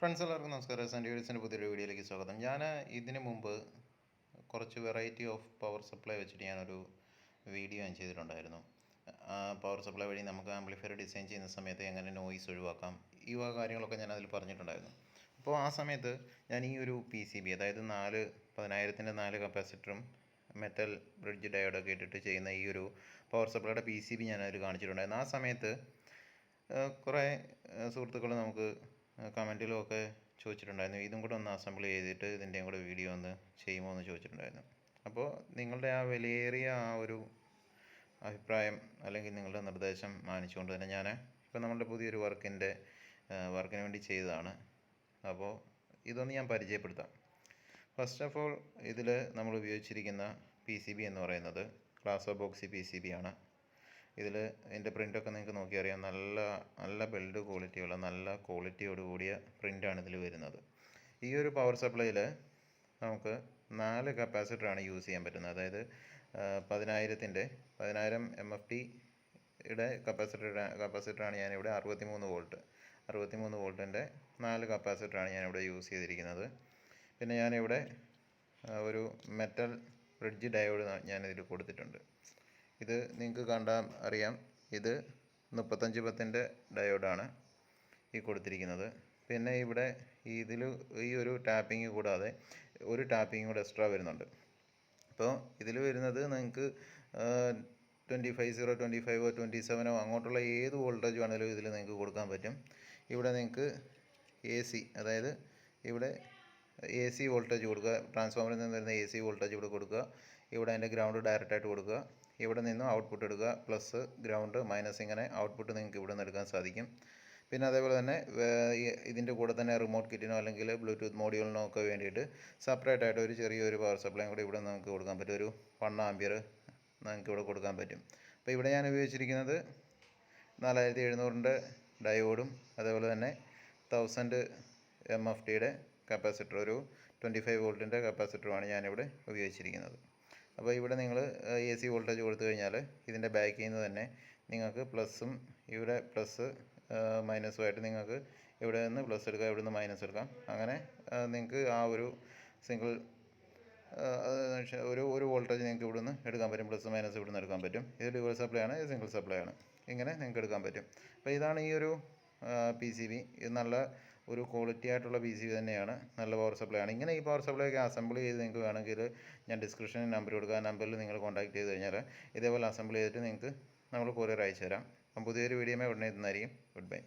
Friends എല്ലാവർക്കും നമസ്കാരം. സാൻഡിവേഴ്സിൻ്റെ പുതിയൊരു വീഡിയോയിലേക്ക് സ്വാഗതം. ഞാൻ ഇതിന് മുമ്പ് കുറച്ച് വെറൈറ്റി ഓഫ് പവർ സപ്ലൈ വെച്ചിട്ട് ഞാനൊരു വീഡിയോ ഞാൻ ചെയ്തിട്ടുണ്ടായിരുന്നു. ആ പവർ സപ്ലൈ വഴി നമുക്ക് ആംപ്ലിഫയർ ഡിസൈൻ ചെയ്യുന്ന സമയത്ത് എങ്ങനെ നോയ്സ് ഒഴിവാക്കാം, ഈ വക കാര്യങ്ങളൊക്കെ ഞാൻ അതിൽ പറഞ്ഞിട്ടുണ്ടായിരുന്നു. അപ്പോൾ ആ സമയത്ത് ഞാൻ ഈ ഒരു PCB, അതായത് 10000-ൻ്റെ 4 കപ്പാസിറ്ററും മെറ്റൽ ബ്രിഡ്ജ് ഡയോഡൊക്കെ ഇട്ടിട്ട് ചെയ്യുന്ന ഈ ഒരു പവർ സപ്ലൈയുടെ PCB ഞാൻ അതിൽ കാണിച്ചിട്ടുണ്ടായിരുന്നു. ആ സമയത്ത് കുറേ സുഹൃത്തുക്കൾ നമുക്ക് കമൻറ്റിലുമൊക്കെ ചോദിച്ചിട്ടുണ്ടായിരുന്നു, ഇതും കൂടെ ഒന്ന് അസംബിൾ ചെയ്തിട്ട് ഇതിൻ്റെയും കൂടെ വീഡിയോ ഒന്ന് ചെയ്യുമോ എന്ന് ചോദിച്ചിട്ടുണ്ടായിരുന്നു. അപ്പോൾ നിങ്ങളുടെ ആ വിലയേറിയ ആ ഒരു അഭിപ്രായം അല്ലെങ്കിൽ നിങ്ങളുടെ നിർദ്ദേശം മാനിച്ചുകൊണ്ട് തന്നെ ഞാൻ ഇപ്പോൾ നമ്മളുടെ പുതിയൊരു വർക്കിന് വേണ്ടി ചെയ്തതാണ്. അപ്പോൾ ഇതൊന്ന് ഞാൻ പരിചയപ്പെടുത്താം. ഫസ്റ്റ് ഓഫ് ഓൾ, ഇതിൽ നമ്മൾ ഉപയോഗിച്ചിരിക്കുന്ന PCB എന്ന് പറയുന്നത് ഗ്ലാസ് ബോക്സി PCB ആണ്. ഇതിൽ ഇതിൻ്റെ പ്രിൻ്റൊക്കെ നിങ്ങൾക്ക് നോക്കി അറിയാം. നല്ല ബിൽഡ് ക്വാളിറ്റിയുള്ള നല്ല ക്വാളിറ്റിയോട് കൂടിയ പ്രിൻ്റാണ് ഇതിൽ വരുന്നത്. ഈ ഒരു പവർ സപ്ലൈയിൽ നമുക്ക് 4 കപ്പാസിറ്ററാണ് യൂസ് ചെയ്യാൻ പറ്റുന്നത്. അതായത് 1000 MFTയുടെ കപ്പാസിറ്ററാണ് ഞാനിവിടെ 63 വോൾട്ടിൻ്റെ 4 കപ്പാസിറ്ററാണ് ഞാനിവിടെ യൂസ് ചെയ്തിരിക്കുന്നത്. പിന്നെ ഞാനിവിടെ ഒരു മെറ്റൽ ബ്രിഡ്ജ് ഡയോഡ് ഞാനിതിൽ കൊടുത്തിട്ടുണ്ട്. ഇത് നിങ്ങൾക്ക് കണ്ടാൽ അറിയാം, ഇത് 3510-ൻ്റെ ഡയോഡാണ് ഈ കൊടുത്തിരിക്കുന്നത്. പിന്നെ ഇവിടെ ഈ ഒരു ടാപ്പിംഗ് കൂടാതെ ഒരു ടാപ്പിംഗ് കൂടെ എക്സ്ട്രാ വരുന്നുണ്ട്. അപ്പോൾ ഇതിൽ വരുന്നത് നിങ്ങൾക്ക് 25 25 27 അങ്ങോട്ടുള്ള ഏത് വോൾട്ടേജ് വേണമെങ്കിലും ഇതിൽ നിങ്ങൾക്ക് കൊടുക്കാൻ പറ്റും. ഇവിടെ നിങ്ങൾക്ക് AC, അതായത് ഇവിടെ AC വോൾട്ടേജ് കൊടുക്കുക, ട്രാൻസ്ഫോമറിൽ നിന്ന് വരുന്ന AC വോൾട്ടേജ് ഇവിടെ കൊടുക്കുക. ഇവിടെ അതിൻ്റെ ഗ്രൗണ്ട് ഡയറക്റ്റായിട്ട് കൊടുക്കുക. ഇവിടെ നിന്നും ഔട്ട്പുട്ട് എടുക്കുക, പ്ലസ് ഗ്രൗണ്ട് മൈനസ്, ഇങ്ങനെ ഔട്ട്പുട്ട് നിങ്ങൾക്ക് ഇവിടെ നിന്ന് എടുക്കാൻ സാധിക്കും. പിന്നെ അതേപോലെ തന്നെ ഇതിൻ്റെ കൂടെ തന്നെ റിമോട്ട് കിറ്റിനോ അല്ലെങ്കിൽ ബ്ലൂടൂത്ത് മോഡ്യൂളിനോ ഒക്കെ വേണ്ടിയിട്ട് സെപ്പറേറ്റ് ആയിട്ട് ഒരു ചെറിയൊരു പവർ സപ്ലൈയും കൂടി ഇവിടെ നമുക്ക് കൊടുക്കാൻ പറ്റും. ഒരു 1 ആമ്പിയർ നമുക്ക് ഇവിടെ കൊടുക്കാൻ പറ്റും. അപ്പോൾ ഇവിടെ ഞാൻ ഉപയോഗിച്ചിരിക്കുന്നത് 4700-ൻ്റെ ഡയോഡും അതേപോലെ തന്നെ 1000 MFTയുടെ കപ്പാസിറ്റർ, ഒരു 25 വോൾട്ടിൻ്റെ കപ്പാസിറ്ററുമാണ് ഞാനിവിടെ ഉപയോഗിച്ചിരിക്കുന്നത്. അപ്പോൾ ഇവിടെ നിങ്ങൾ AC വോൾട്ടേജ് കൊടുത്തു കഴിഞ്ഞാൽ ഇതിൻ്റെ ബാക്കിൽ നിന്ന് തന്നെ നിങ്ങൾക്ക് പ്ലസ്സും ഇവിടെ പ്ലസ് മൈനസുമായിട്ട് നിങ്ങൾക്ക് ഇവിടെ നിന്ന് പ്ലസ് എടുക്കാം, ഇവിടെ നിന്ന് മൈനസ് എടുക്കാം. അങ്ങനെ നിങ്ങൾക്ക് ആ ഒരു സിംഗിൾ ഒരു വോൾട്ടേജ് നിങ്ങൾക്ക് ഇവിടെ നിന്ന് എടുക്കാൻ പറ്റും, പ്ലസ് മൈനസ് ഇവിടെ നിന്ന് എടുക്കാൻ പറ്റും. ഇത് ഡ്യുവൽ സപ്ലൈ ആണ്, ഇത് സിംഗിൾ സപ്ലൈ ആണ്. ഇങ്ങനെ നിങ്ങൾക്ക് എടുക്കാൻ പറ്റും. അപ്പോൾ ഇതാണ് ഈ ഒരു PCB. ഇത് നല്ല ഒരു ക്വാളിറ്റി ആയിട്ടുള്ള PCB തന്നെയാണ്, നല്ല പവർ സപ്ലൈ ആണ്. ഇങ്ങനെ ഈ പവർ സപ്ലൈ ഒക്കെ അസംബിൾ ചെയ്ത് നിങ്ങൾക്ക് വേണമെങ്കിൽ ഞാൻ ഡിസ്ക്രിപ്ഷനിൽ നമ്പർ കൊടുക്കുക, ആ നമ്പറിൽ നിങ്ങൾ കോൺടാക്ട് ചെയ്ത് കഴിഞ്ഞാൽ ഇതേപോലെ അസംബിൾ ചെയ്തിട്ട് നിങ്ങൾക്ക് നമ്മൾ കൊറിയർ അയച്ചു തരാം. അപ്പം പുതിയൊരു വീഡിയോയുമായി ഉടനെ എത്തുന്നതായിരിക്കും. Good bye.